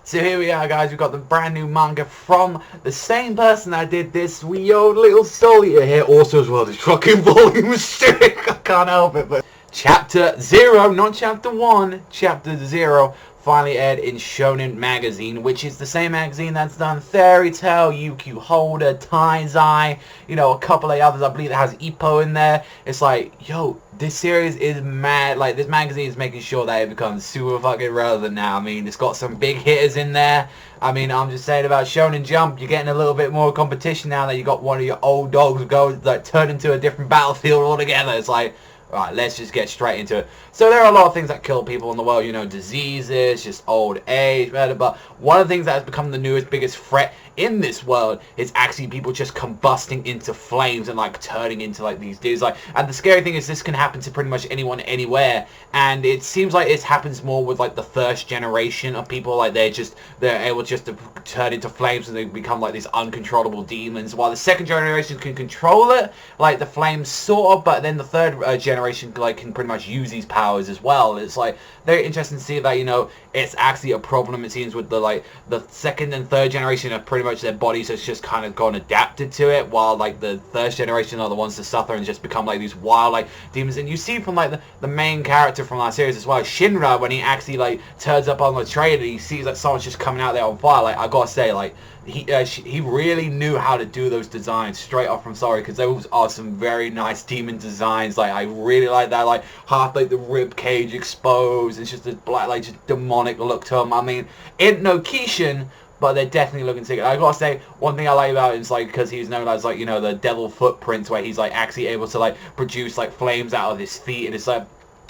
So here we are, guys. We've got the brand new manga from the same person that did this wee old little story here. Also as well, this fucking volume is sick. I can't help it, but Chapter 0, not Chapter 1, Chapter 0, finally aired in Shonen Magazine, which is the same magazine that's done Fairy Tail, UQ Holder, Taizai, you know, a couple of others. I believe it has Ippo in there. It's like, yo, this series is mad. Like, this magazine is making sure that it becomes super fucking relevant now. I mean, it's got some big hitters in there. I mean, I'm just saying about Shonen Jump, you're getting a little bit more competition now that you got one of your old dogs go, like, turn into a different battlefield altogether. It's like, right, let's just get straight into it. So there are a lot of things that kill people in the world, you know, diseases, just old age, but one of the things that has become the newest, biggest threat in this world is actually people just combusting into flames and like turning into like these dudes. Like, and the scary thing is this can happen to pretty much anyone, anywhere, and it seems like it happens more with like the first generation of people. Like they're able just to turn into flames and they become like these uncontrollable demons, while the second generation can control it, like the flames sort of, but then the third generation like can pretty much use these powers as well. It's like very interesting to see that, you know, it's actually a problem, it seems, with the second and third generation of pretty much their bodies has just kind of gone adapted to it, while like the first generation are the ones to suffer and just become like these wild like demons. And you see from like the main character from that series as well, Shinra, when he actually like turns up on the train and he sees like someone's just coming out there on fire, like I gotta say, like he really knew how to do those designs straight off from Sorry, because those are some very nice demon designs. Like I really like that, like half like the rib cage exposed. It's just this black, like just demonic look to them. I mean, in no Kishin, but they're definitely looking sick. I gotta say, one thing I like about it is like, because he's known as like, you know, the devil footprints, where he's like actually able to like produce like flames out of his feet, and it's like,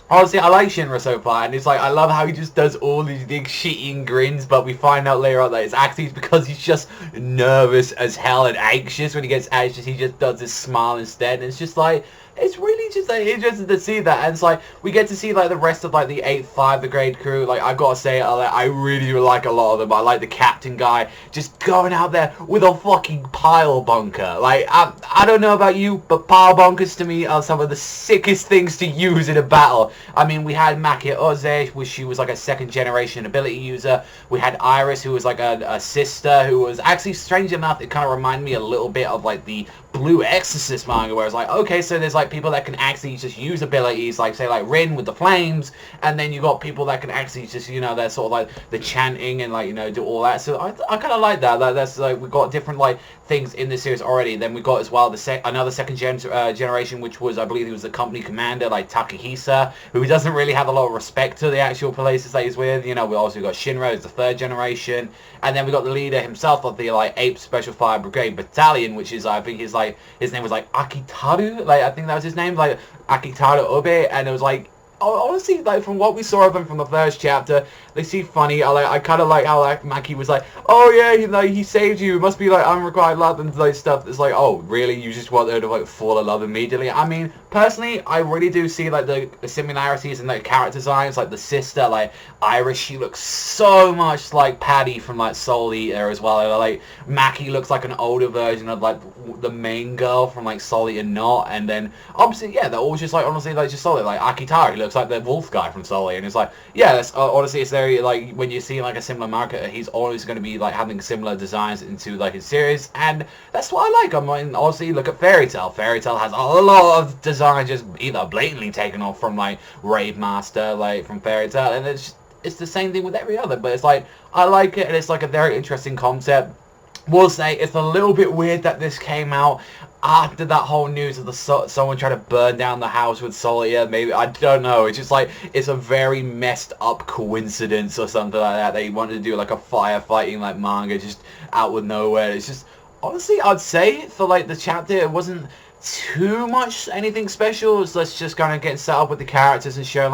honestly, I like Shinra so far, and it's like, I love how he just does all these big shit-eating grins, but we find out later on that it's actually because he's just nervous as hell and anxious. When he gets anxious, he just does this smile instead, and it's just like, it's really just like interesting to see that. And it's like, we get to see like the rest of like the 8-5 Brigade crew. Like, I've got to say, I really do like a lot of them. I like the captain guy just going out there with a fucking pile bunker. Like, I don't know about you, but pile bunkers to me are some of the sickest things to use in a battle. I mean, we had Maki Oze, which she was like a second generation ability user. We had Iris, who was like a sister, who was actually, strange enough, it kind of reminded me a little bit of like the Blue Exorcist manga, where it's like, okay, so there's like people that can actually just use abilities, like say like Rin with the flames, and then you got people that can actually just, you know, they're sort of like the chanting and like, you know, do all that. So I kind of like that. That's like, we've got different like things in this series already. Then we got as well another second generation, which was, I believe he was the company commander, like Takahisa, who doesn't really have a lot of respect to the actual places that he's with. You know, we also got Shinra as the third generation, and then we got the leader himself of the like 8th Special Fire Brigade Battalion, which is, I think, his name was like Akitaru, like I think that was his name, like Akitaru Obe, and it was like, honestly, like from what we saw of him from the first chapter, they seem funny. I kind of like how like Maki was like, oh yeah, he saved you. It must be like unrequited love and like stuff. It's like, oh really? You just want her to like fall in love immediately? I mean, personally, I really do see like the similarities in like character designs. Like the sister, like Iris, she looks so much like Patty from like Soul Eater as well. Like Maki looks like an older version of like the main girl from like Soul Eater Not. And then obviously, yeah, they're all just like, honestly, like just solid. Like Akitari looks like the wolf guy from Soul Eater, and it's like, yeah, that's honestly, it's very like, when you see like a similar marketer, he's always going to be like having similar designs into like his series, and that's what I like. I mean, obviously, look at Fairy Tail. Fairy Tail has a lot of design just either blatantly taken off from like Rave Master, like from Fairy Tail, and it's the same thing with every other. But it's like, I like it, and it's like a very interesting concept. Will say it's a little bit weird that this came out after that whole news of someone trying to burn down the house with Solia. Maybe, I don't know. It's just like, it's a very messed up coincidence or something like that. They wanted to do like a firefighting like manga just out with nowhere. It's just, honestly, I'd say for like the chapter, it wasn't too much anything special. It's let's just kind of get set up with the characters and showing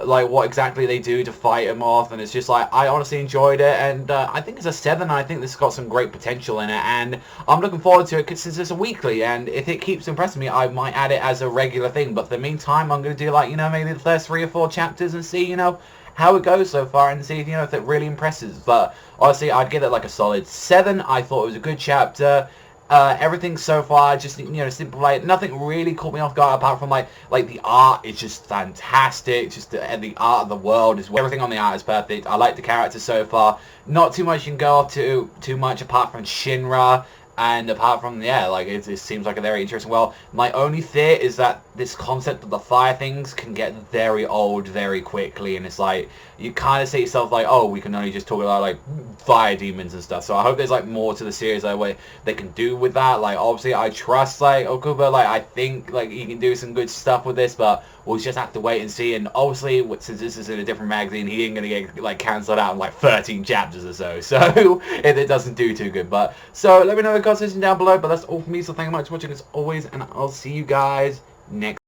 like what exactly they do to fight them off, and it's just like, I honestly enjoyed it, and I think it's a 7. I think this has got some great potential in it, and I'm looking forward to it since it's a weekly, and if it keeps impressing me, I might add it as a regular thing. But for the meantime, I'm going to do like, you know, maybe the first 3 or 4 chapters and see, you know, how it goes so far, and see, you know, if it really impresses. But honestly, I'd give it like a solid 7. I thought it was a good chapter. Everything so far, just, you know, simple, like, nothing really caught me off guard apart from, like the art is just fantastic, just the art of the world is, everything on the art is perfect. I like the characters so far. Not too much you can go off to too much apart from Shinra. And apart from, yeah, like, it seems like a very interesting world. My only fear is that this concept of the fire things can get very old very quickly. And it's like, you kind of say to yourself, like, oh, we can only just talk about, like, fire demons and stuff. So I hope there's, like, more to the series, like, way they can do with that. Like, obviously, I trust, like, Okubo. Like, I think, like, he can do some good stuff with this. But we'll just have to wait and see. And obviously, since this is in a different magazine, he ain't going to get, like, cancelled out in, like, 13 chapters or so. So it doesn't do too good. But, so let me know in the comment section down below. But that's all from me. So thank you much for watching as always. And I'll see you guys next